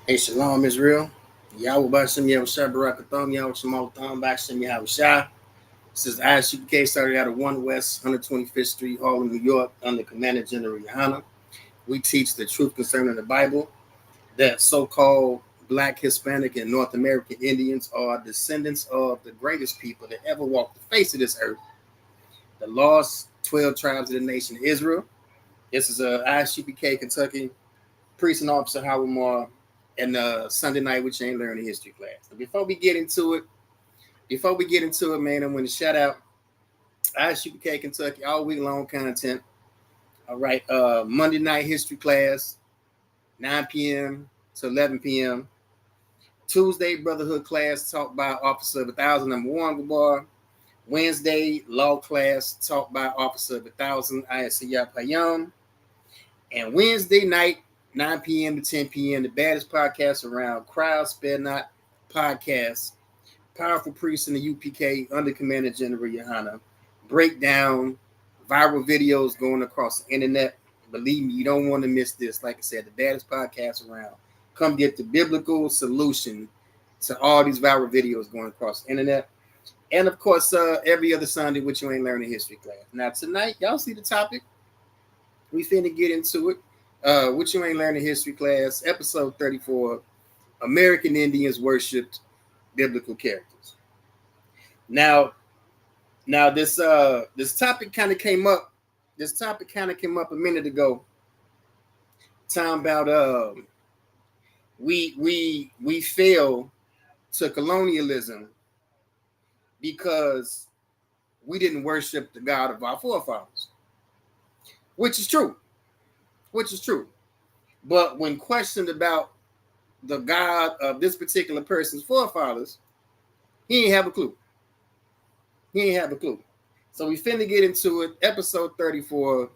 Hey, Shalom Israel. Yahweh Bashim Yahushua Barakatham Yahweh Shemal Tham Bashim Yahushua. This is ISUPK, started out of 1 West 125th Street, Harlem, New York, under Commander General Yohana. We teach the truth concerning the Bible, that so-called Black, Hispanic, and North American Indians are descendants of the greatest people that ever walked the face of this earth, the lost 12 tribes of the nation of Israel. This is ISUPK, Kentucky, priest and officer Howard Moore, and Sunday night we ain't learning history class. Before we get into it, man, I'm going to shout out ISUPK Kentucky all week long content. All right, Monday night history class, 9 p.m. to 11 p.m. Tuesday brotherhood class taught by Officer of 1000 number 1 bar. Wednesday law class taught by Officer of 1000 ISUPK. And Wednesday night 9 p.m. to 10 p.m. the baddest podcast around, Crowd Spare Not podcast. Powerful priest in the UPK under Commander General Yohana. Breakdown viral videos going across the internet. Believe me, you don't want to miss this. Like I said, the baddest podcast around. Come get the biblical solution to all these viral videos going across the internet. And of course, every other Sunday, which you ain't learning history class. Now tonight, y'all see the topic. We finna get into it. What you ain't learning history class, episode 34, American Indians worshipped biblical characters. Now this topic kind of came up. This topic kind of came up a minute ago. Talking about we fell to colonialism because we didn't worship the God of our forefathers, which is true. But when questioned about the God of this particular person's forefathers, he ain't have a clue. So we finna get into it. Episode 34,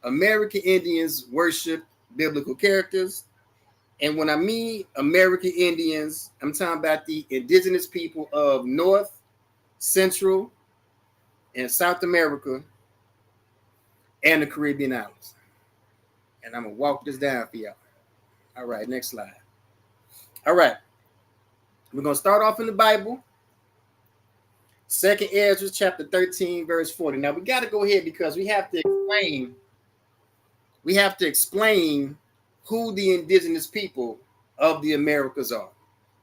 American Indians worship biblical characters. And when I mean American Indians, I'm talking about the indigenous people of North, Central, and South America, and the Caribbean islands. And I'm going to walk this down for y'all. All right, next slide. All right. We're going to start off in the Bible. 2nd Ezra, chapter 13, verse 40. Now, we got to go ahead because we have to explain who the indigenous people of the Americas are.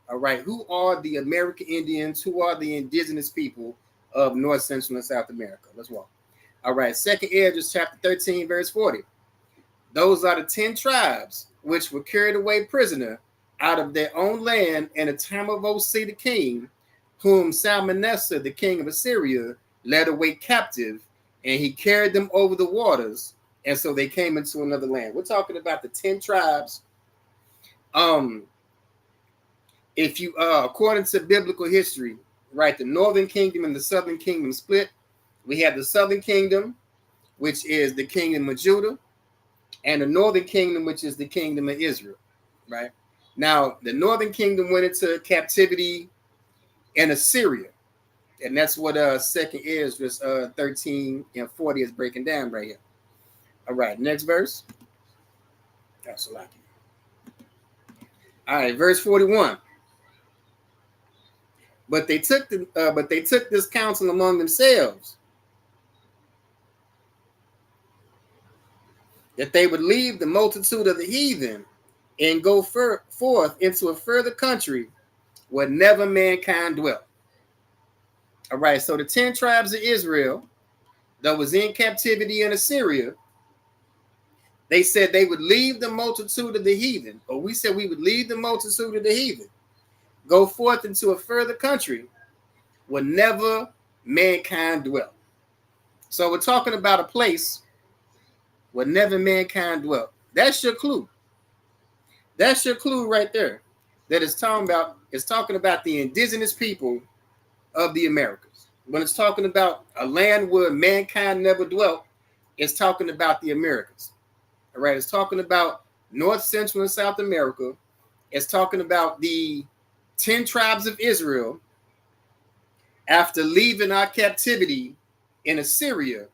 All right. Who are the American Indians? Who are the indigenous people of North, Central, and South America? Let's walk. All right. 2nd Ezra, chapter 13, verse 40. Those are the 10 tribes which were carried away prisoner out of their own land in the time of Osea the king, whom Salmanasseh, the king of Assyria, led away captive, and he carried them over the waters, and so they came into another land. We're talking about the 10 tribes. If you according to biblical history, right, the northern kingdom and the southern kingdom split. We have the southern kingdom, which is the kingdom of Judah, and the northern kingdom, which is the kingdom of Israel, right? Now, the northern kingdom went into captivity in Assyria, and that's what 2nd Ezra 13 and 40 is breaking down right here. All right, next verse. That's a lot. All right, verse 41. But they took this counsel among themselves, that they would leave the multitude of the heathen and go forth into a further country where never mankind dwelt. All right, so the 10 tribes of Israel that was in captivity in Assyria, they said they would leave the multitude of the heathen, or we said we would leave the multitude of the heathen, go forth into a further country where never mankind dwelt. So we're talking about a place where never mankind dwelt. That's your clue. That's your clue right there. That it's talking about the indigenous people of the Americas. When it's talking about a land where mankind never dwelt, it's talking about the Americas. All right, it's talking about North, Central, and South America. It's talking about the 10 tribes of Israel after leaving our captivity in Assyria.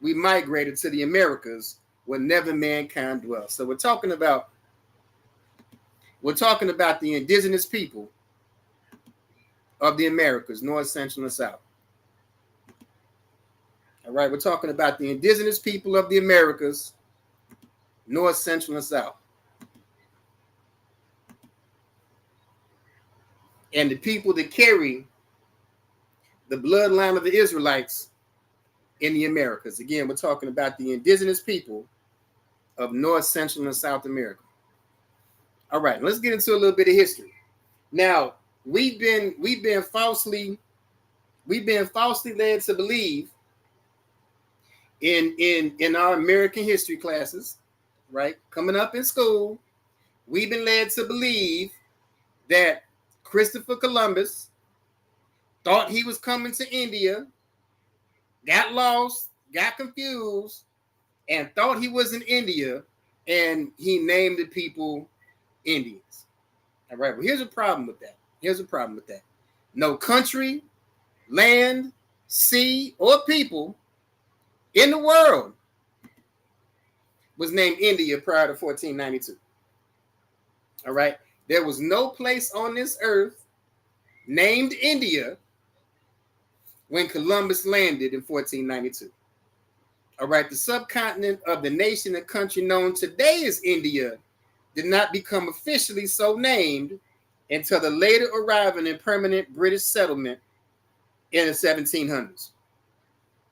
We migrated to the Americas where never mankind dwelt. So we're talking about We're talking about the indigenous people of the Americas, North, Central, and South. All right, we're talking about the indigenous people of the Americas, North, Central, and South. And the people that carry the bloodline of the Israelites in the Americas. Again, we're talking about the indigenous people of North, Central, and South America. All right, let's get into a little bit of history. Now, we've been falsely led to believe in our American history classes, right? Coming up in school, we've been led to believe that Christopher Columbus thought he was coming to India, got lost, got confused, and thought he was in India, and he named the people Indians. All right, well, here's a problem with that. No country, land, sea, or people in the world was named India prior to 1492. All right, there was no place on this earth named India when Columbus landed in 1492. All right, the subcontinent of the nation and country known today as India did not become officially so named until the later arrival in permanent British settlement in the 1700s.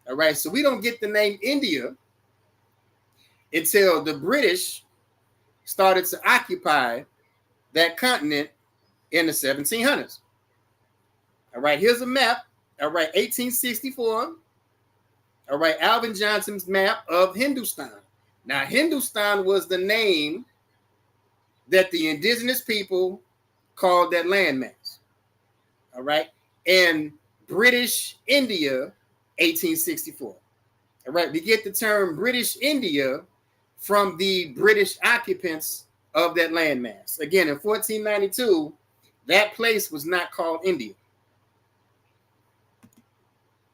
All right, so we don't get the name India until the British started to occupy that continent in the 1700s. All right, here's a map. All right, 1864. All right, Alvin Johnson's map of Hindustan. Now, Hindustan was the name that the indigenous people called that landmass. All right, and British India, 1864. All right, we get the term British India from the British occupants of that landmass. Again, in 1492, that place was not called India.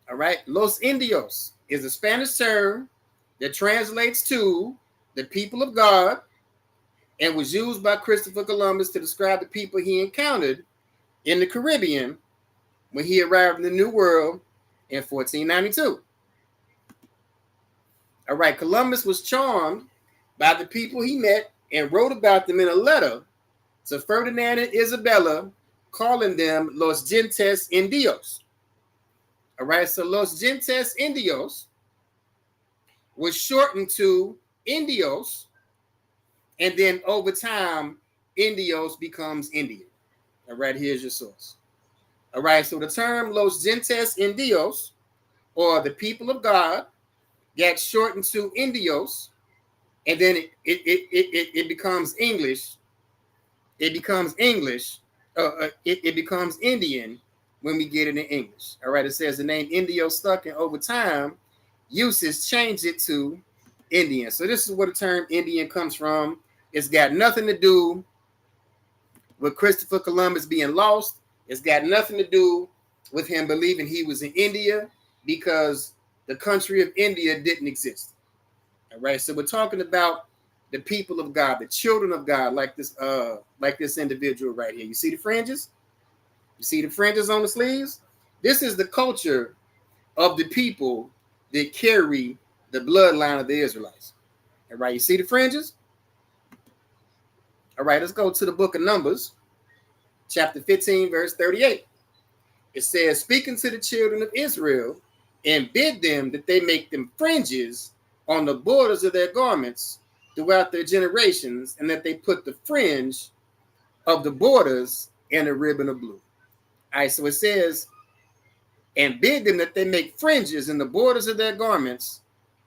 All right, Los Indios is a Spanish term that translates to the people of God and was used by Christopher Columbus to describe the people he encountered in the Caribbean when he arrived in the New World in 1492. All right, Columbus was charmed by the people he met and wrote about them in a letter to Ferdinand and Isabella, calling them Los Gentes Indios. All right, so Los Gentes Indios was shortened to Indios, and then over time, Indios becomes Indian. All right, here's your source. All right, so the term Los Gentes Indios, or the people of God, got shortened to Indios, and then it becomes English. It becomes English. It becomes Indian when we get it in English. All right, it says the name Indio stuck, and over time, usage changed it to Indian. So this is where the term Indian comes from. It's got nothing to do with Christopher Columbus being lost. It's got nothing to do with him believing he was in India, because the country of India didn't exist. All right, so we're talking about the people of God, the children of God, like this individual right here. You see the fringes? You see the fringes on the sleeves? This is the culture of the people that carry the bloodline of the Israelites. All right, you see the fringes? All right, let's go to the book of Numbers, chapter 15, verse 38. It says, speaking to the children of Israel, and bid them that they make them fringes on the borders of their garments throughout their generations, and that they put the fringe of the borders in a ribbon of blue. All right, so it says, and bid them that they make fringes in the borders of their garments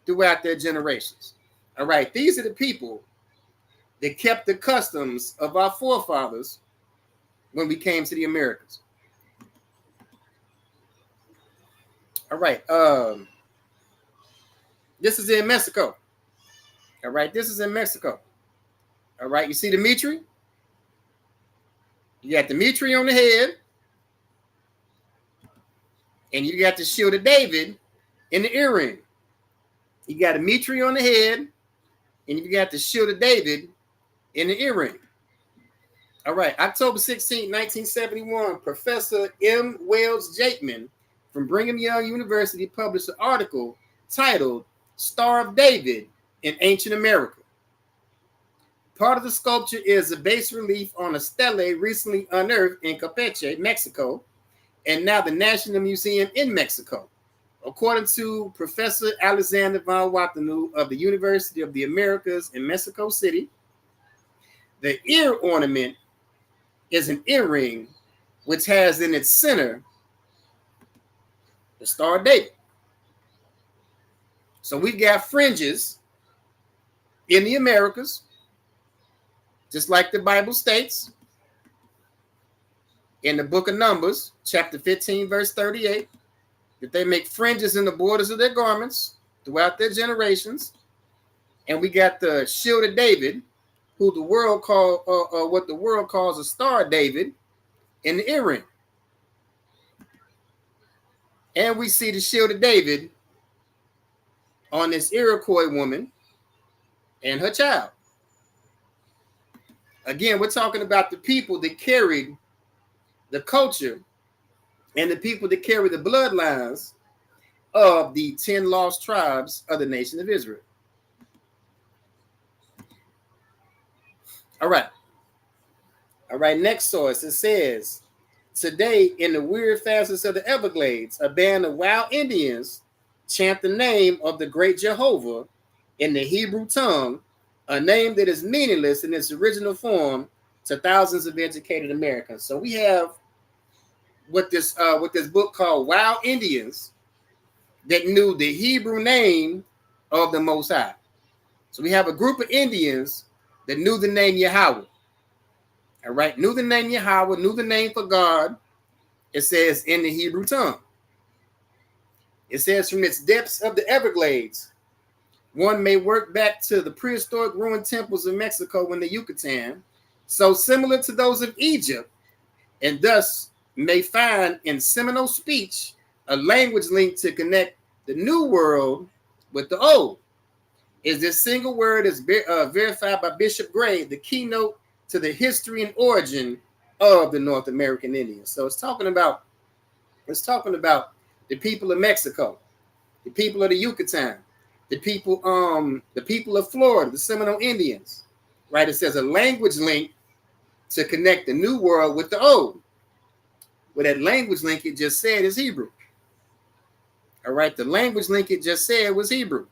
throughout their generations. All right, these are the people that kept the customs of our forefathers when we came to the Americas. All right, this is in Mexico. All right, this is in Mexico. All right, you see the mitre? You got the mitre on the head, and you got the shield of David in the earring. You got a mitre on the head, and you got the shield of David in the earring. All right, October 16, 1971, Professor M. Wells Jakeman from Brigham Young University published an article titled Star of David in Ancient America. Part of the sculpture is a bas relief on a stele recently unearthed in Campeche, Mexico, and now the National Museum in Mexico. According to Professor Alexander von Watanu of the University of the Americas in Mexico City, the ear ornament is an earring which has in its center the Star of David. So we've got fringes in the Americas, just like the Bible states in the book of Numbers, chapter 15, verse 38, that they make fringes in the borders of their garments throughout their generations. And we got the shield of David, who the world what the world calls a Star of David, in the earring. And we see the shield of David on this Iroquois woman and her child. Again, we're talking about the people that carried the culture and the people that carry the bloodlines of the 10 lost tribes of the nation of Israel. All right. All right, next source. It says, today in the weird fastness of the Everglades, a band of wild Indians chant the name of the great Jehovah in the Hebrew tongue, a name that is meaningless in its original form to thousands of educated Americans. So we have what this book called Wild Indians that knew the Hebrew name of the Most High. So we have a group of Indians that knew the name Yahweh. All right, knew the name Yahweh, knew the name for God. It says in the Hebrew tongue. It says from its depths of the Everglades, one may work back to the prehistoric ruined temples of Mexico and the Yucatan, so similar to those of Egypt, and thus may find in Seminole speech a language link to connect the new world with the old. Is this single word is verified by Bishop Gray, the keynote to the history and origin of the North American Indians. So it's talking about the people of Mexico, the people of the Yucatan, the people of Florida, the Seminole Indians, right? It says a language link to connect the new world with the old. Well, that language link it just said is Hebrew. All right, the language link it just said was Hebrew.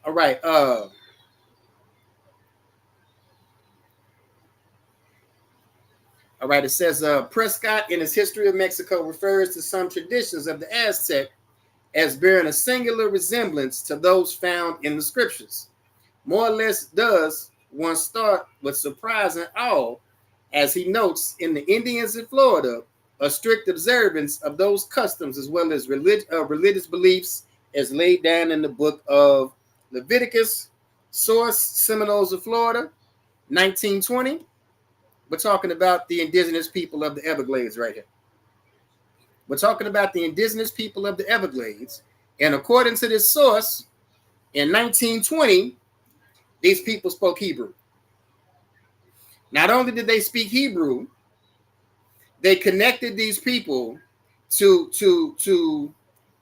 All right, it says Prescott in his History of Mexico refers to some traditions of the Aztec as bearing a singular resemblance to those found in the scriptures. More or less does one start with surprise and awe, as he notes in the Indians in Florida, a strict observance of those customs as well as religious beliefs as laid down in the book of Leviticus. Source, Seminoles of Florida, 1920. We're talking about the indigenous people of the Everglades right here. We're talking about the indigenous people of the Everglades. And according to this source, in 1920, these people spoke Hebrew. Not only did they speak Hebrew, they connected these people to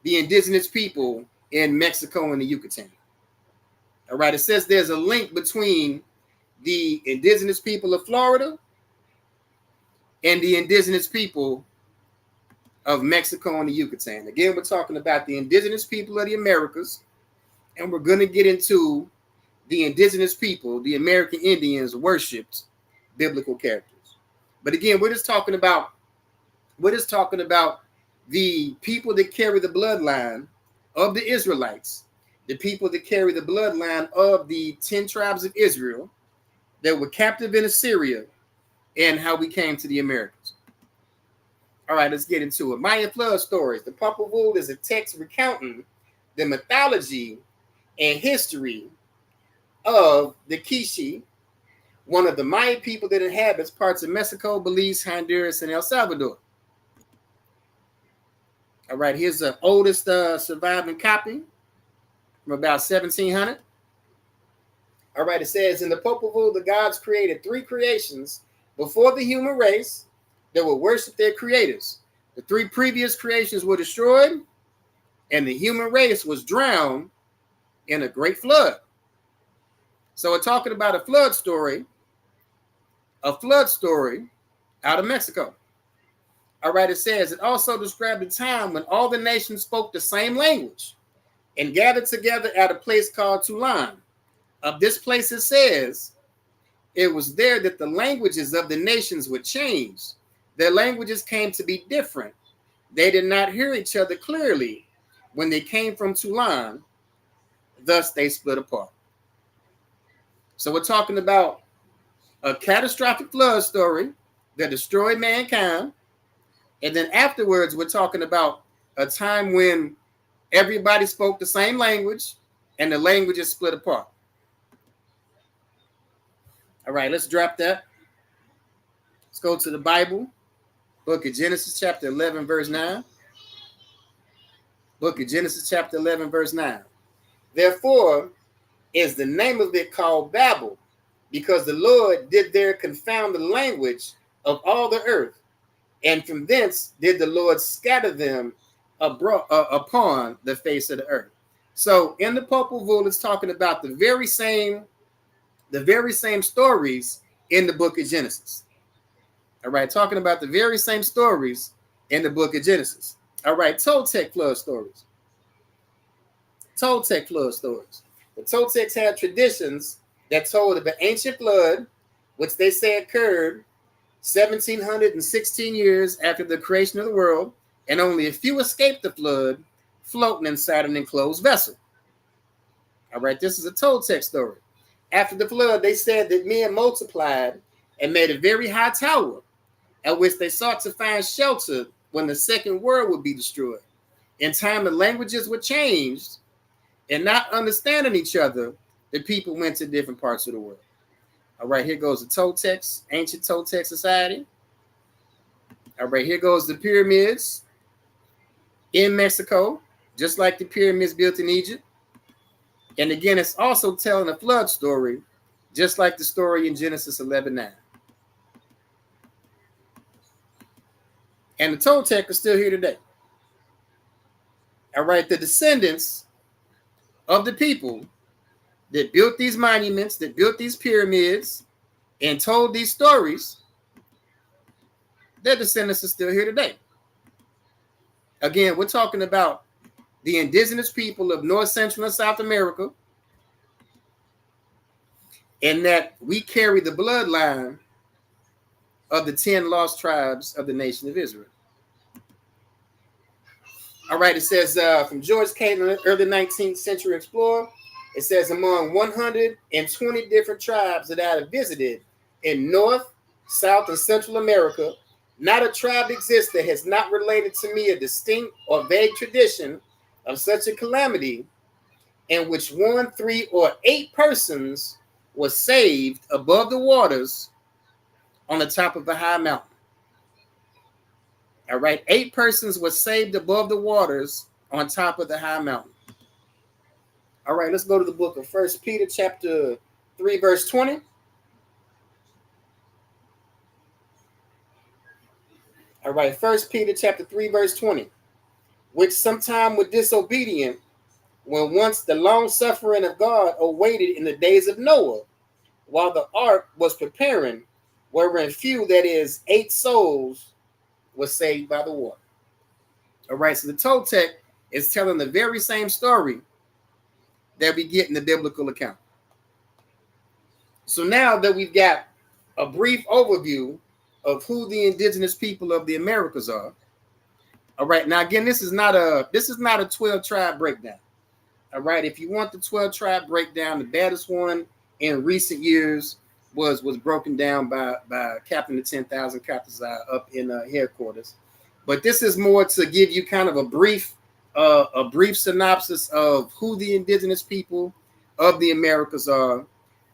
the indigenous people in Mexico and the Yucatan. All right, it says there's a link between the indigenous people of Florida and the indigenous people of Mexico and the Yucatan. Again, we're talking about the indigenous people of the Americas, and we're going to get into the indigenous people, the American Indians, worshipped biblical characters. But again, we're just talking about the people that carry the bloodline of the Israelites, the people that carry the bloodline of the 10 tribes of Israel that were captive in Assyria, and how we came to the Americas. All right, let's get into it. Mayan flood stories. The Popol Vuh is a text recounting the mythology and history of the Quiche, one of the Mayan people that inhabits parts of Mexico, Belize, Honduras, and El Salvador. All right, here's the oldest surviving copy from about 1700. All right, it says in the Popol Vuh, the gods created three creations before the human race that would worship their creators. The three previous creations were destroyed, and the human race was drowned in a great flood. So we're talking about a flood story out of Mexico. All right, it says it also described a time when all the nations spoke the same language and gathered together at a place called Tulan. Of this place, it says it was there that the languages of the nations would change. Their languages came to be different. They did not hear each other clearly when they came from Tulan. Thus, they split apart. So we're talking about a catastrophic flood story that destroyed mankind. And then afterwards, we're talking about a time when everybody spoke the same language and the languages split apart. All right, let's drop that. Let's go to the Bible, book of Genesis, chapter 11, verse 9. Book of Genesis, chapter 11, verse 9. Therefore is the name of it called Babel, because the Lord did there confound the language of all the earth, and from thence did the Lord scatter them upon the face of the earth. So in the Popol Vuh, it's talking about the very same stories in the book of Genesis. All right, talking about the very same stories in the book of Genesis. All right, Toltec flood stories. Toltec flood stories. The Toltecs had traditions that told of an ancient flood, which they say occurred 1,716 years after the creation of the world, and only a few escaped the flood, floating inside an enclosed vessel. All right, this is a Toltec story. After the flood, they said that men multiplied and made a very high tower, at which they sought to find shelter when the second world would be destroyed. In time, the languages were changed, and not understanding each other, the people went to different parts of the world. All right, here goes the Toltecs, ancient Toltec society. All right, here goes the pyramids in Mexico, just like the pyramids built in Egypt. And again, it's also telling a flood story, just like the story in Genesis 11:9. And the Toltec are still here today. All right, the descendants of the people that built these monuments, that built these pyramids, and told these stories, their descendants are still here today. Again, we're talking about the indigenous people of North, Central, and South America, and that we carry the bloodline of the 10 lost tribes of the nation of Israel. All right, it says from George Catlin, early 19th century explorer, it says among 120 different tribes that I have visited in North, South, and Central America, not a tribe exists that has not related to me a distinct or vague tradition of such a calamity in which 1, 3, or 8 persons were saved above the waters on the top of a high mountain. All right, 8 persons were saved above the waters on top of the high mountain. All right, let's go to the book of 1 Peter chapter 3, verse 20. All right, 1 Peter chapter 3, verse 20. Which sometime were disobedient, when once the long suffering of God awaited in the days of Noah, while the ark was preparing, wherein few, that is, 8 souls, were saved by the water. All right, so the Toltec is telling the very same story that we get in the biblical account. So now that we've got a brief overview of who the indigenous people of the Americas are. All right, now again, this is not a 12 tribe breakdown. All right, if you want the 12 tribe breakdown, the baddest one in recent years was broken down by Captain of 10,000 Captains up in headquarters. But this is more to give you kind of a brief synopsis of who the indigenous people of the Americas are.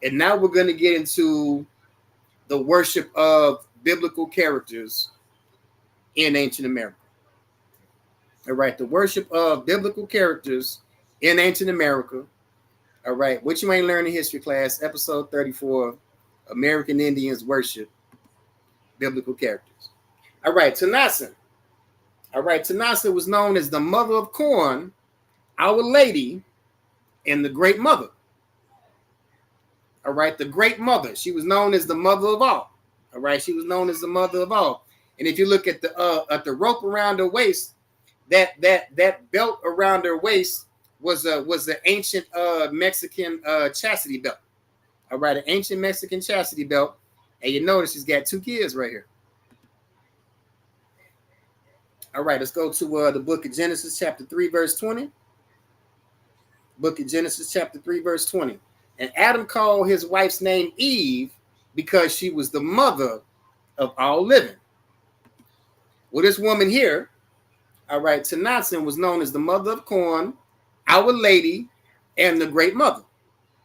And now we're going to get into the worship of biblical characters in ancient America. All right, the worship of biblical characters in ancient America. All right, what you ain't learned in history class, episode 34, American Indians worship biblical characters. All right, Tanasa. All right, Tanasa was known as the mother of corn, Our Lady, and the Great Mother. All right, the Great Mother. She was known as the mother of all. All right, she was known as the mother of all. And if you look at the rope around her waist, that belt around her waist was the ancient Mexican chastity belt. All right, an ancient Mexican chastity belt. And you notice she's got 2 kids right here. All right, let's go to the book of Genesis, chapter 3, verse 20. Book of Genesis, chapter 3, verse 20. And Adam called his wife's name Eve because she was the mother of all living. Well, this woman here, all right, Tanatsin, was known as the mother of corn, Our Lady, and the Great Mother.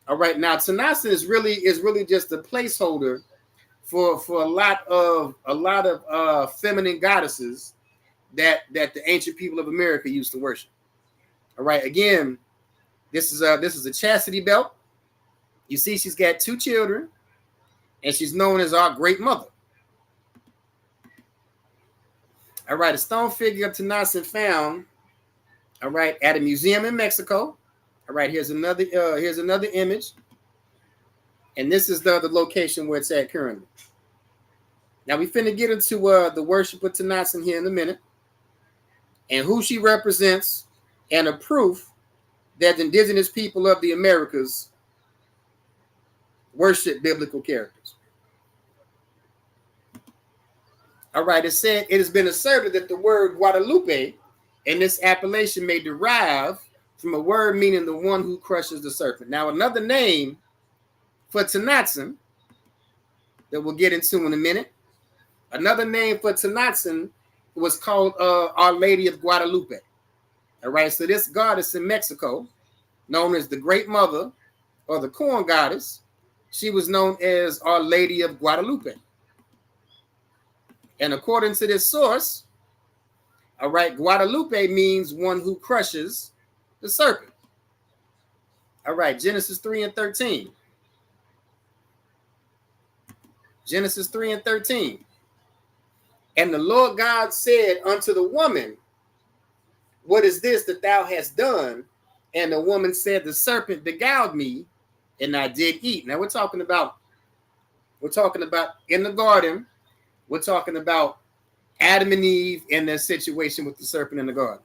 All right, now Tanatsin is really just a placeholder for a lot of feminine goddesses that the ancient people of America used to worship. All right, again, this is a chastity belt. You see, she's got 2 children, and she's known as our Great Mother. All right, a stone figure of Tanatsin found, all right, at a museum in Mexico. All right, here's another image, and this is the location where it's at currently. Now we finna get into the worship of Tanatsin here in a minute, and who she represents, and a proof that the indigenous people of the Americas worship biblical characters. All right, it said it has been asserted that the word Guadalupe in this appellation may derive from a word meaning the one who crushes the serpent. Now, another name for Tanatsin that we'll get into in a minute, another name for Tanatsin was called Our Lady of Guadalupe. All right, so this goddess in Mexico, known as the Great Mother or the Corn Goddess, she was known as Our Lady of Guadalupe. And according to this source, all right, Guadalupe means one who crushes the serpent. All right, Genesis 3 and 13. Genesis 3 and 13. And the Lord God said unto the woman, what is this that thou hast done? And the woman said, the serpent beguiled me, and I did eat. Now we're talking about in the garden. We're talking about Adam and Eve and their situation with the serpent in the garden.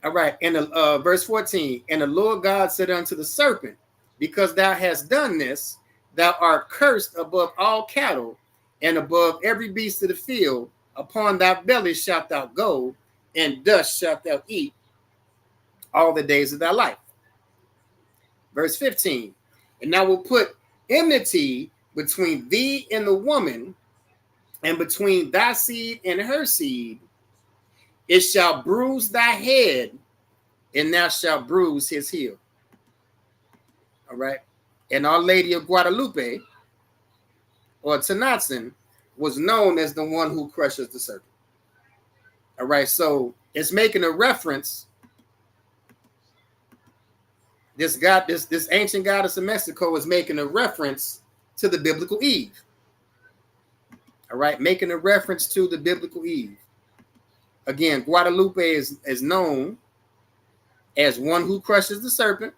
All right, and verse 14, and the Lord God said unto the serpent, because thou hast done this, thou art cursed above all cattle and above every beast of the field. Upon thy belly shalt thou go, and dust shalt thou eat all the days of thy life. Verse 15, and I will put enmity between thee and the woman, and between thy seed and her seed. It shall bruise thy head, and thou shalt bruise his heel. All right. And Our Lady of Guadalupe, or Tanatsin, was known as the one who crushes the serpent. All right. So it's making a reference. This ancient goddess of Mexico is making a reference to the biblical Eve. All right, making a reference to the biblical Eve. Again, Guadalupe is known as one who crushes the serpent.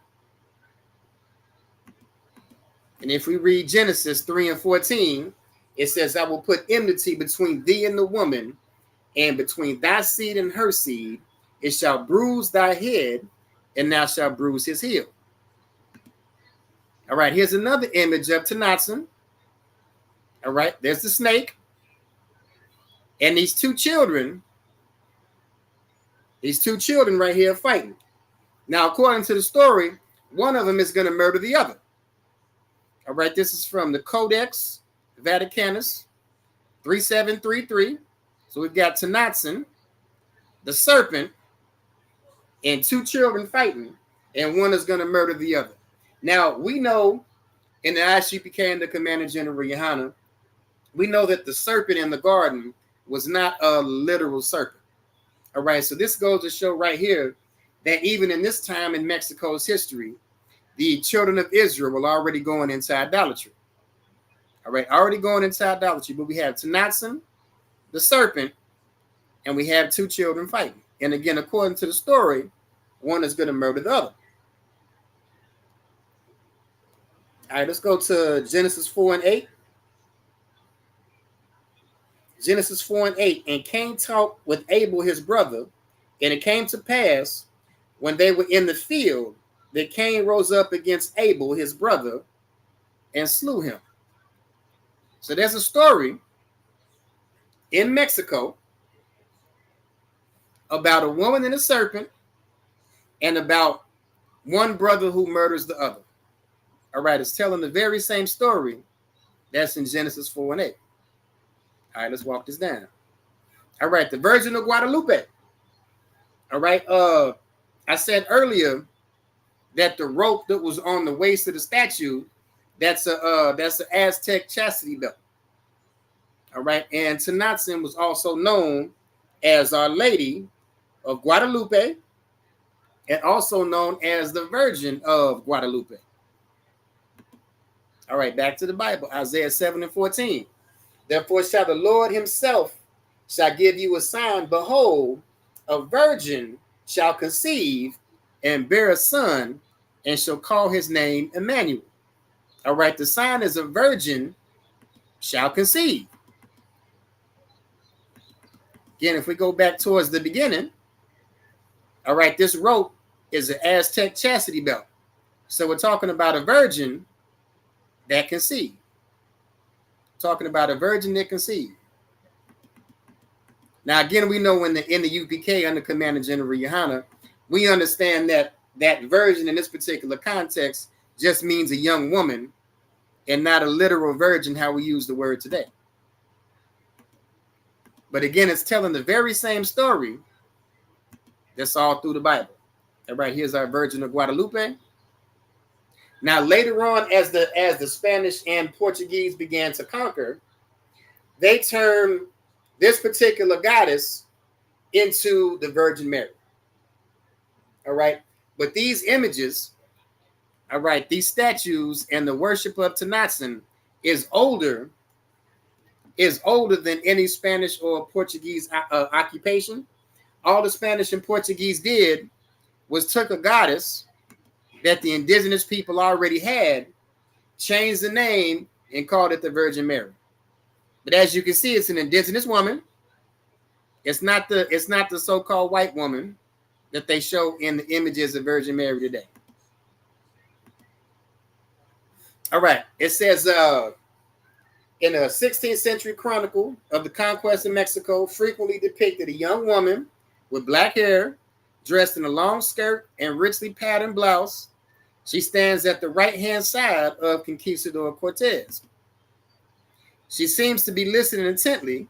And if we read Genesis 3 and 14, it says, I will put enmity between thee and the woman, and between thy seed and her seed. It shall bruise thy head, and thou shalt bruise his heel. All right, here's another image of Tanatsin. All right, there's the snake. And these two children right here fighting. Now, according to the story, one of them is going to murder the other. All right, this is from the Codex Vaticanus 3733. So we've got Tanatsin, the serpent, and 2 children fighting, and one is going to murder the other. Now, we know in the ISUPK and the Commander General Yohana, we know that the serpent in the garden was not a literal serpent. All right, so this goes to show right here that even in this time in Mexico's history, the children of Israel were already going into idolatry. All right, already going into idolatry. But we have Tanatzin, the serpent, and we have two children fighting. And again, according to the story, one is going to murder the other. All right, let's go to Genesis 4 and 8. Genesis 4 and 8. And Cain talked with Abel, his brother, and it came to pass when they were in the field that Cain rose up against Abel, his brother, and slew him. So there's a story in Mexico about a woman and a serpent and about one brother who murders the other. All right, it's telling the very same story that's in Genesis 4 and 8. All right, let's walk this down. All right, the Virgin of Guadalupe. All right, I said earlier that the rope that was on the waist of the statue, that's an Aztec chastity belt. All right, and Tanatzin was also known as Our Lady of Guadalupe and also known as the Virgin of Guadalupe. All right, back to the Bible, Isaiah 7 and 14. Therefore shall the Lord himself shall give you a sign. Behold, a virgin shall conceive and bear a son and shall call his name Emmanuel. All right, the sign is a virgin shall conceive. Again, if we go back towards the beginning, all right, this rope is an Aztec chastity belt. So we're talking about a virgin that conceived. Talking about a virgin that conceived. Now, again, we know in the UPK under Commander General Yohana, we understand that that virgin in this particular context just means a young woman and not a literal virgin, how we use the word today. But again, it's telling the very same story that's all through the Bible. All right, here's our Virgin of Guadalupe. Now, later on, as the Spanish and Portuguese began to conquer, they turned this particular goddess into the Virgin Mary. All right, but these images, all right, these statues and the worship of Tanatzin is older than any Spanish or Portuguese occupation. All the Spanish and Portuguese did was took a goddess that the indigenous people already had, changed the name, and called it the Virgin Mary. But as you can see, it's an indigenous woman. It's not the so-called white woman that they show in the images of Virgin Mary today. All right, it says in a 16th century chronicle of the conquest of Mexico, frequently depicted a young woman with black hair, dressed in a long skirt and richly patterned blouse. She stands at the right-hand side of Conquistador Cortez. She seems to be listening intently.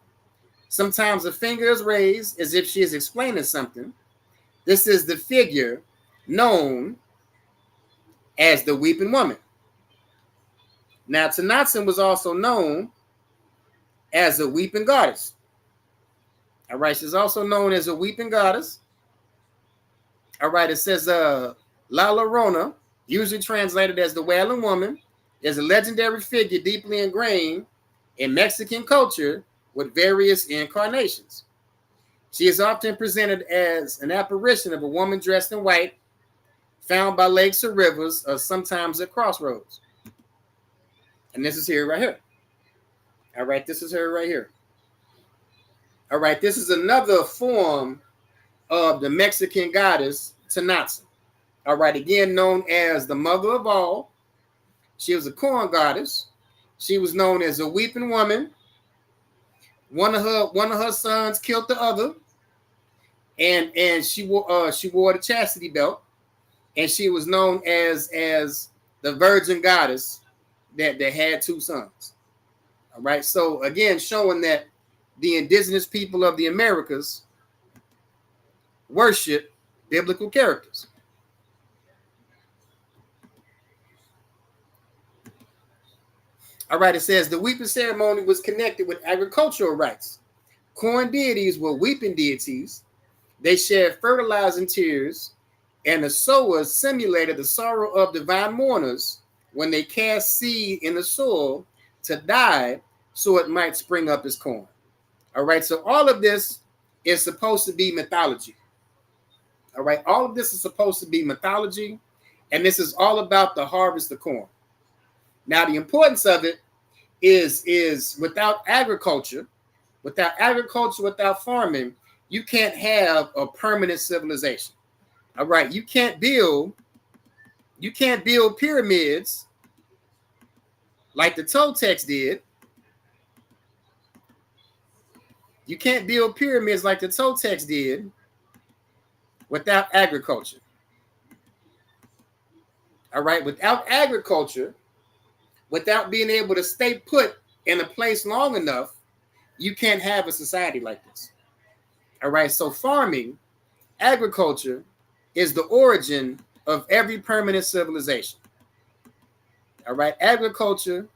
Sometimes a finger is raised as if she is explaining something. This is the figure known as the Weeping Woman. Now, Tanatzin was also known as a weeping goddess. All right, she's also known as a weeping goddess. All right, it says La Llorona, usually translated as the Wailing Woman, is a legendary figure deeply ingrained in Mexican culture with various incarnations. She is often presented as an apparition of a woman dressed in white, found by lakes or rivers, or sometimes at crossroads. And this is here right here. All right, this is her right here. All right, this is another form of the Mexican goddess Tanatzin. All right, again known as the mother of all. She was a corn goddess. She was known as a weeping woman. One of her sons killed the other, and she wore the chastity belt, and she was known as the virgin goddess that had two sons. All right, so again, showing that the indigenous people of the Americas worship biblical characters. All right, it says the weeping ceremony was connected with agricultural rites. Corn deities were weeping deities. They shed fertilizing tears And the sowers simulated the sorrow of divine mourners when they cast seed in the soil to die so it might spring up as corn. All right, so all of this is supposed to be mythology. All right, all of this is supposed to be mythology, and this is all about the harvest of corn. Now, the importance of it is without agriculture, without farming, you can't have a permanent civilization. All right, you can't build pyramids like the Toltecs did. You can't build pyramids like the Toltecs did without agriculture. All right, without agriculture, without being able to stay put in a place long enough, you can't have a society like this. All right, so farming, agriculture is the origin of every permanent civilization. All right, agriculture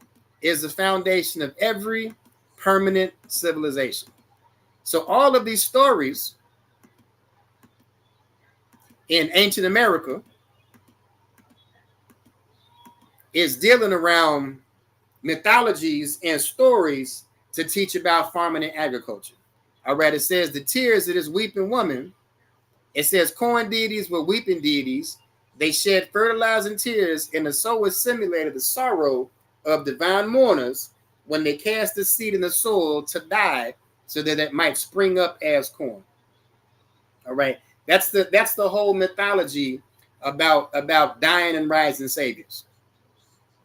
is the foundation of every permanent civilization. So all of these stories in ancient America is dealing around mythologies and stories to teach about farming and agriculture. All right, it says the tears of this weeping woman. It says corn deities were weeping deities. They shed fertilizing tears, and the sowers simulated the sorrow of divine mourners when they cast the seed in the soil to die so that it might spring up as corn. All right, that's the whole mythology about dying and rising saviors.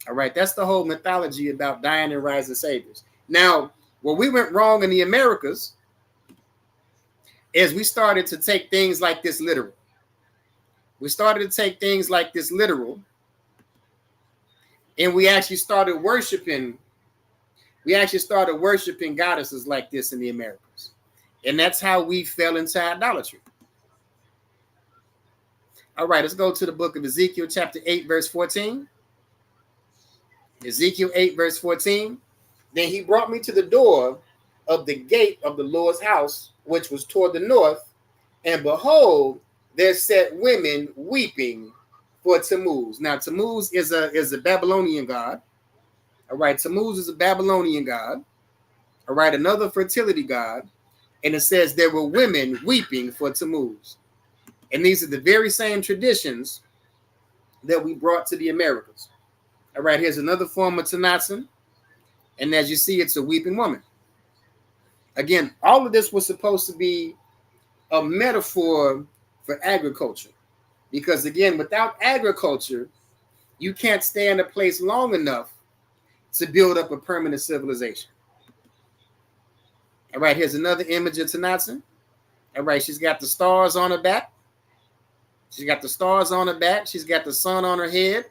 All right, that's the whole mythology about dying and rising saviors. Now, where we went wrong in the Americas is we started to take things like this literal. We started to take things like this literal, and we actually started worshiping goddesses like this in the Americas. And that's how we fell into idolatry. All right, let's go to the book of Ezekiel, chapter 8, verse 14. Ezekiel 8, verse 14. Then he brought me to the door of the gate of the Lord's house, which was toward the north, and behold, there sat women weeping for Tammuz. Now, Tammuz is a Babylonian god. All right, Tammuz is a Babylonian god. All right, another fertility god. And it says there were women weeping for Tammuz. And these are the very same traditions that we brought to the Americas. All right, here's another form of Tanatzin. And as you see, it's a weeping woman. Again, all of this was supposed to be a metaphor for agriculture. Because again, without agriculture, you can't stay in a place long enough to build up a permanent civilization. All right, here's another image of Tanatzin. All right, she's got the stars on her back. She's got the stars on her back. She's got the sun on her head.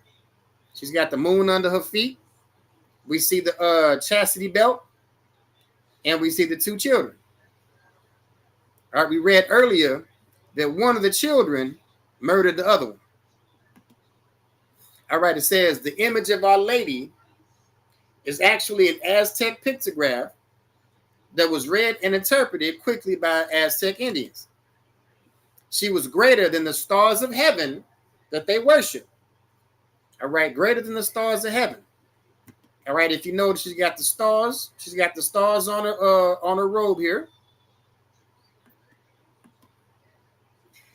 She's got the moon under her feet. We see the chastity belt. And we see the two children. All right, we read earlier that one of the children murdered the other one. All right, it says the image of Our Lady is actually an Aztec pictograph that was read and interpreted quickly by Aztec Indians. She was greater than the stars of heaven that they worship. All right, greater than the stars of heaven. All right, if you notice, she's got the stars. She's got the stars on her robe here.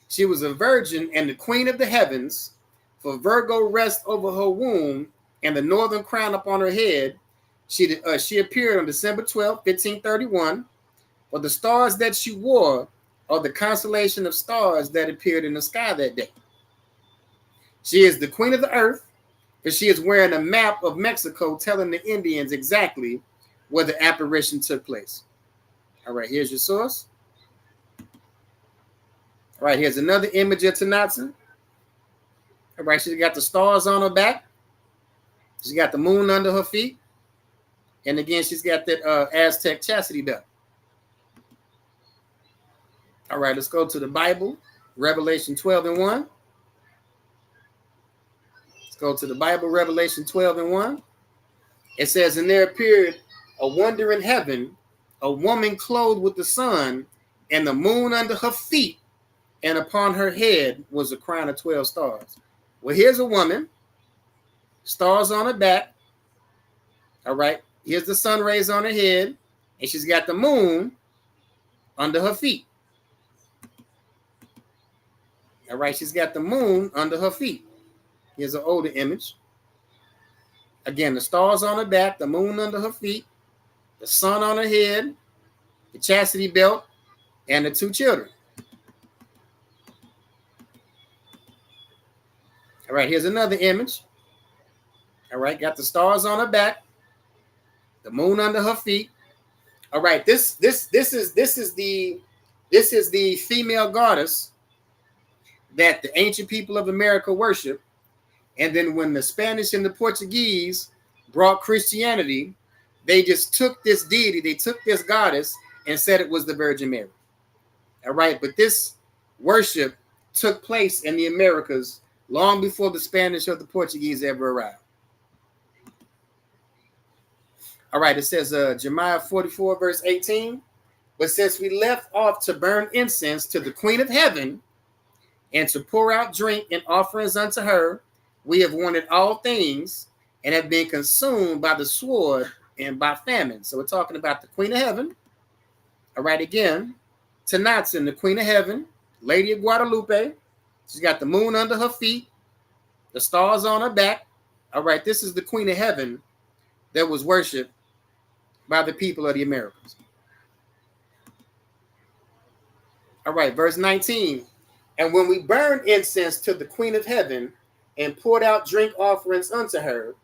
She was a virgin and the queen of the heavens, for Virgo rests over her womb and the northern crown upon her head. She appeared on December 12, 1531. For the stars that she wore are the constellation of stars that appeared in the sky that day. She is the queen of the earth, because she is wearing a map of Mexico telling the Indians exactly where the apparition took place. All right, here's your source. All right, here's another image of Tanatzin. All right, she's got the stars on her back. She's got the moon under her feet. And again, she's got that Aztec chastity belt. All right, let's go to the Bible, Revelation 12 and 1. Go to the Bible, Revelation 12 and 1. It says, and there appeared a wonder in heaven, a woman clothed with the sun and the moon under her feet, and upon her head was a crown of 12 stars. Well, here's a woman, stars on her back. All right. Here's the sun rays on her head, and she's got the moon under her feet. All right. She's got the moon under her feet. Here's an older image. Again, the stars on her back, the moon under her feet, the sun on her head, the chastity belt, and the 2 children. All right, here's another image. All right, got the stars on her back, the moon under her feet. All right, this is the female goddess that the ancient people of America worship. And then when the Spanish and the Portuguese brought Christianity, they just took this deity, they took this goddess and said it was the Virgin Mary. All right, but this worship took place in the Americas long before the Spanish or the Portuguese ever arrived. All right, it says Jeremiah 44, verse 18. But since we left off to burn incense to the Queen of Heaven and to pour out drink and offerings unto her, we have wanted all things and have been consumed by the sword and by famine. So we're talking about the Queen of Heaven. All right, again, Tenochtitlan, the Queen of Heaven, Lady of Guadalupe. She's got the moon under her feet, the stars on her back. All right, this is the Queen of Heaven that was worshipped by the people of the Americas. All right, verse 19. And when we burned incense to the Queen of Heaven and poured out drink offerings unto her,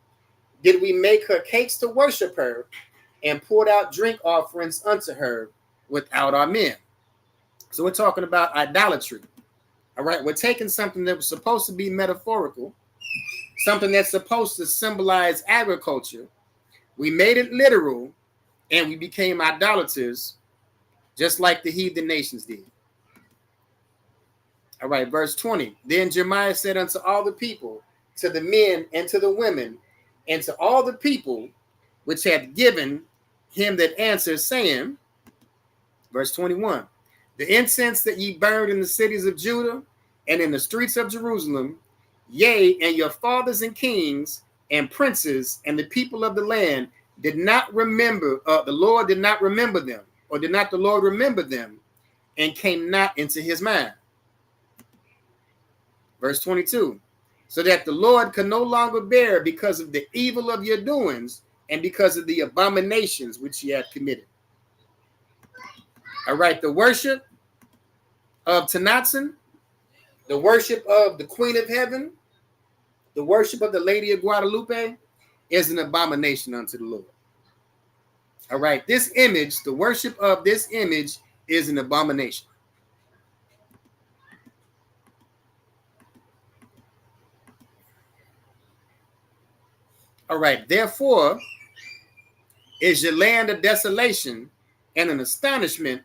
did we make her cakes to worship her and poured out drink offerings unto her without our men. So we're talking about idolatry. All right, we're taking something that was supposed to be metaphorical, something that's supposed to symbolize agriculture. We made it literal, and we became idolaters, just like the heathen nations did. All right, verse 20. Then Jeremiah said unto all the people, to the men and to the women, and to all the people which had given him that answered, saying, verse 21, the incense that ye burned in the cities of Judah and in the streets of Jerusalem, yea, and your fathers and kings and princes and the people of the land did not remember, the Lord did not remember them, or did not the Lord remember them, and came not into his mind. Verse 22, so that the Lord could no longer bear because of the evil of your doings and because of the abominations which ye have committed. All right, the worship of Tenochtitlan, the worship of the Queen of Heaven, the worship of the Lady of Guadalupe is an abomination unto the Lord. All right, this image, the worship of this image is an abomination. All right, therefore is your land a desolation and an astonishment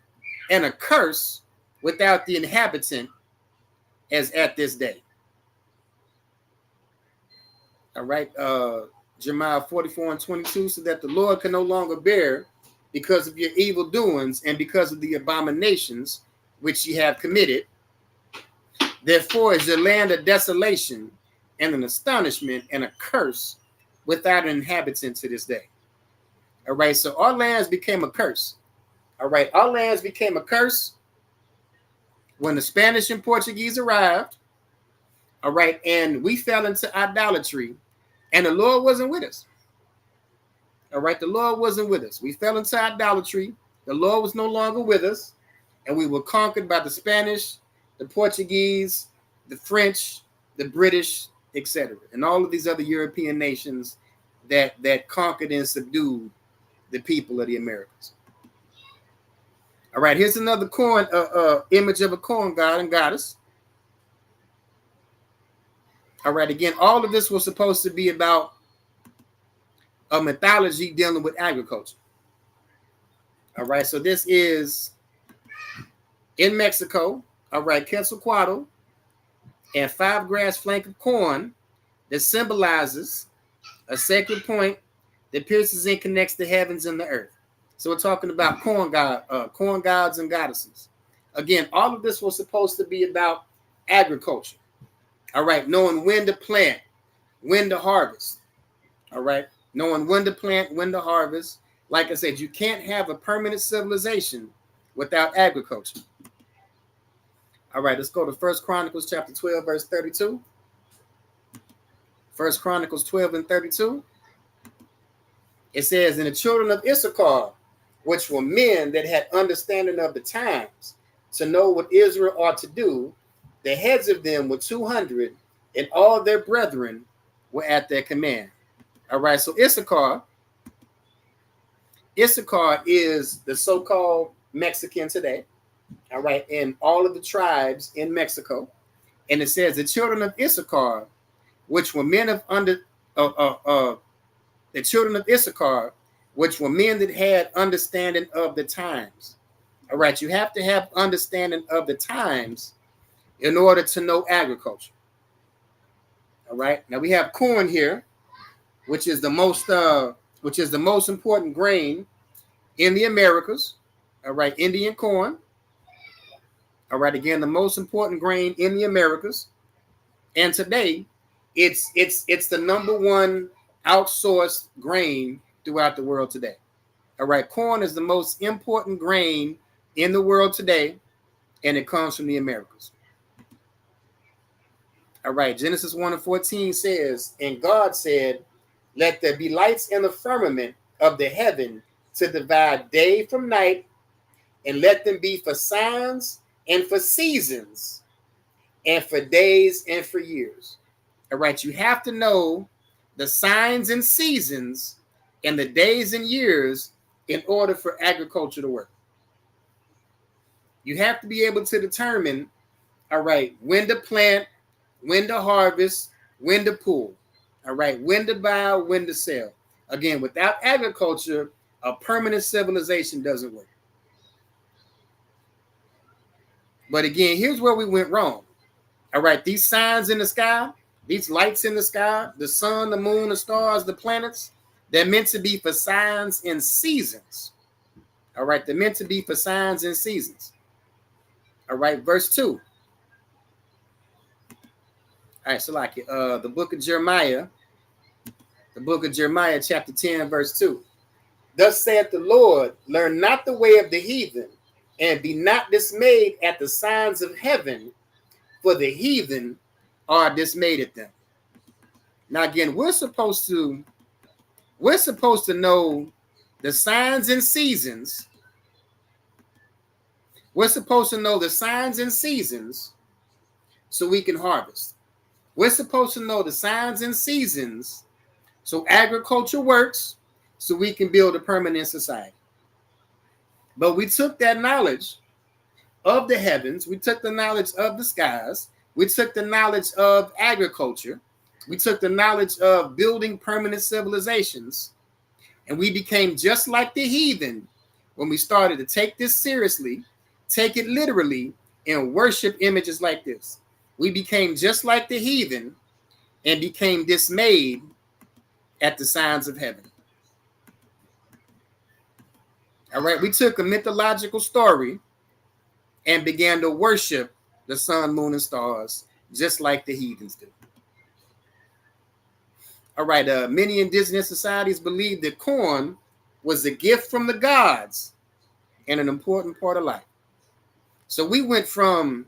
and a curse without the inhabitant as at this day. All right, Jeremiah 44 and 22, so that the Lord can no longer bear because of your evil doings and because of the abominations which ye have committed. Therefore is your land a desolation and an astonishment and a curse without an inhabitant to this day. All right, so our lands became a curse. All right, our lands became a curse when the Spanish and Portuguese arrived. All right, and we fell into idolatry, and the Lord wasn't with us. All right, the Lord wasn't with us. We fell into idolatry. The Lord was no longer with us, and we were conquered by the Spanish, the Portuguese, the French, the British, etc., and all of these other European nations that conquered and subdued the people of the Americas. All right, here's another corn image of a corn god and goddess. All right, again, all of this was supposed to be about a mythology dealing with agriculture. All right, so this is in Mexico. All right, Quetzalcoatl and 5 grass flank of corn that symbolizes a sacred point that pierces and connects the heavens and the earth. So we're talking about corn gods and goddesses. Again, all of this was supposed to be about agriculture. All right, knowing when to plant, when to harvest. All right, knowing when to plant, when to harvest. Like I said, you can't have a permanent civilization without agriculture. All right, let's go to 1 Chronicles chapter 12, verse 32. 1 Chronicles 12 and 32. It says, "And the children of Issachar, which were men that had understanding of the times, to know what Israel ought to do, the heads of them were 200, and all their brethren were at their command." All right, so Issachar is the so-called Mexican today. All right, and all of the tribes in Mexico. And it says the children of Issachar, which were men of the children of Issachar, which were men that had understanding of the times. All right, you have to have understanding of the times in order to know agriculture. All right, now we have corn here, which is the most important grain in the Americas. All right, Indian corn. All right, again, the most important grain in the Americas. And today, it's the number one outsourced grain throughout the world today. All right, corn is the most important grain in the world today, and it comes from the Americas. All right, Genesis 1 and 14 says, "And God said, let there be lights in the firmament of the heaven to divide day from night, and let them be for signs and for seasons, and for days and for years." All right, you have to know the signs and seasons and the days and years in order for agriculture to work. You have to be able to determine, all right, when to plant, when to harvest, when to pull. All right, when to buy, when to sell. Again, without agriculture, a permanent civilization doesn't work. But again, here's where we went wrong. All right, these signs in the sky, these lights in the sky, the sun, the moon, the stars, the planets, they're meant to be for signs and seasons. All right, they're meant to be for signs and seasons. All right, verse 2. All right, so like the book of Jeremiah, chapter 10, verse 2. "Thus saith the Lord, learn not the way of the heathen, and be not dismayed at the signs of heaven, for the heathen are dismayed at them." Now again, we're supposed to know the signs and seasons. We're supposed to know the signs and seasons so we can harvest. We're supposed to know the signs and seasons so agriculture works, so we can build a permanent society. But we took that knowledge of the heavens, we took the knowledge of the skies, we took the knowledge of agriculture, we took the knowledge of building permanent civilizations, and we became just like the heathen when we started to take this seriously, take it literally, and worship images like this. We became just like the heathen and became dismayed at the signs of heaven. All right, we took a mythological story and began to worship the sun, moon, and stars, just like the heathens do. All right, many indigenous societies believe that corn was a gift from the gods and an important part of life. So we went from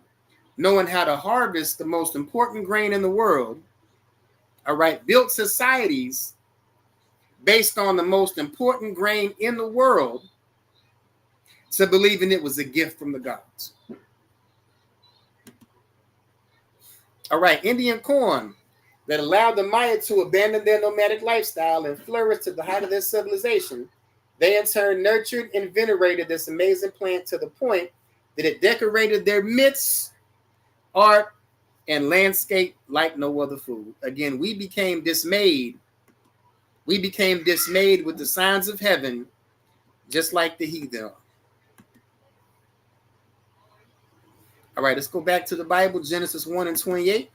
knowing how to harvest the most important grain in the world, all right, built societies based on the most important grain in the world, to believing it was a gift from the gods. All right, Indian corn that allowed the Maya to abandon their nomadic lifestyle and flourish to the height of their civilization. They in turn nurtured and venerated this amazing plant to the point that it decorated their myths, art, and landscape like no other food. Again, we became dismayed. We became dismayed with the signs of heaven, just like the heathen are. All right, let's go back to the Bible, Genesis 1 and 28.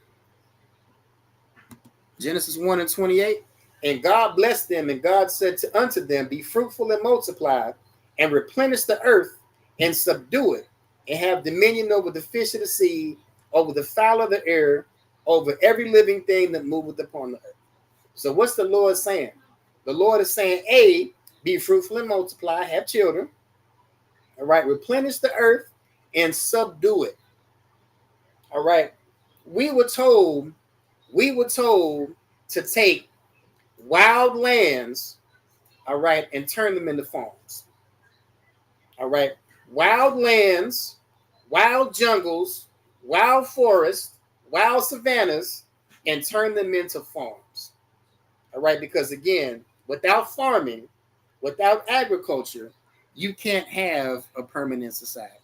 Genesis 1 and 28. "And God blessed them, and God said unto them, be fruitful and multiply, and replenish the earth, and subdue it, and have dominion over the fish of the sea, over the fowl of the air, over every living thing that moveth upon the earth. So what's the Lord saying? The Lord is saying, A, be fruitful and multiply, have children. All right, replenish the earth and subdue it. All right. We were told to take wild lands, all right, and turn them into farms. All right. Wild lands, wild jungles, wild forests, wild savannas, and turn them into farms. All right. Because again, without farming, without agriculture, you can't have a permanent society.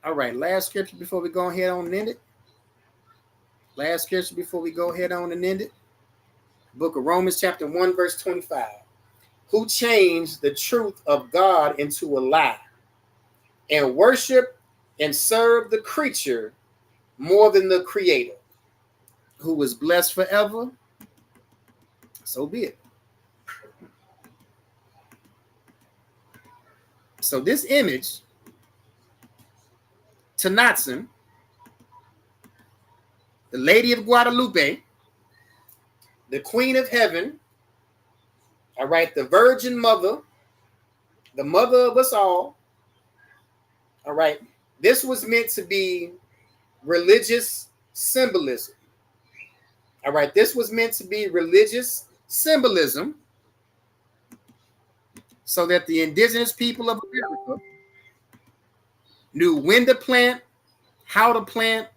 All right. Last scripture before we go ahead on and end it. Last scripture before we go ahead on and end it. Book of Romans chapter 1 verse 25. Who changed the truth of God into a lie and worship and serve the creature more than the creator, who is blessed forever. So be it. So this image, Tanatzin, the Lady of Guadalupe, the Queen of Heaven, all right, the Virgin Mother, the mother of us all right, this was meant to be religious symbolism. All right, this was meant to be religious symbolism so that the indigenous people of America knew when to plant, how to plant,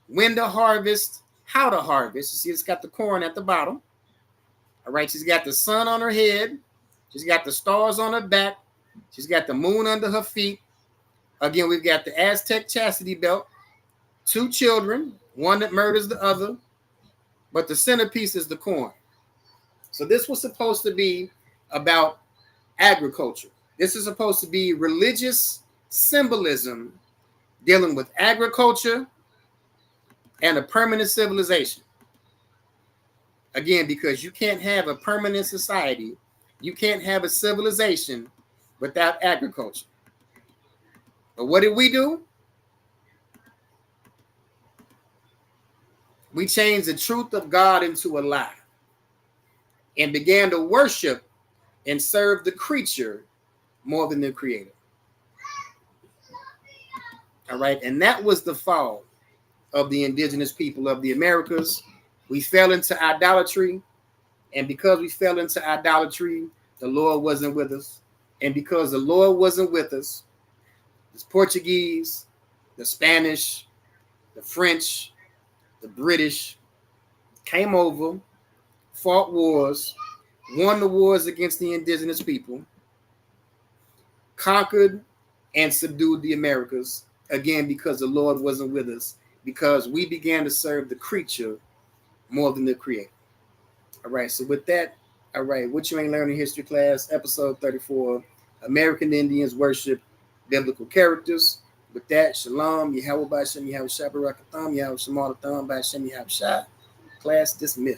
when to harvest, how to harvest. You see, it's got the corn at the bottom. All right, she's got the sun on her head. She's got the stars on her back. She's got the moon under her feet. Again, we've got the Aztec chastity belt, 2 children, one that murders the other, but the centerpiece is the corn. So this was supposed to be about agriculture. This is supposed to be religious symbolism dealing with agriculture and a permanent civilization. Again, because you can't have a permanent society, you can't have a civilization without agriculture. But what did we do? We changed the truth of God into a lie and began to worship and serve the creature more than the creator. All right, and that was the fall of the indigenous people of the Americas. We fell into idolatry, and because we fell into idolatry, the Lord wasn't with us. And because the Lord wasn't with us, the Portuguese, the Spanish, the French, the British came over, fought wars, won the wars against the indigenous people, conquered and subdued the Americas, again, because the Lord wasn't with us, because we began to serve the creature more than the creator. All right, so with that, all right, What You Ain't Learning History Class, episode 34, American Indians Worship Biblical Characters. With that, Shalom, Yahweh B'Shem, Yahweh Shabbarakatham, Yahweh Shemalatham, B'Shem, Yahweh Shah. Class dismissed.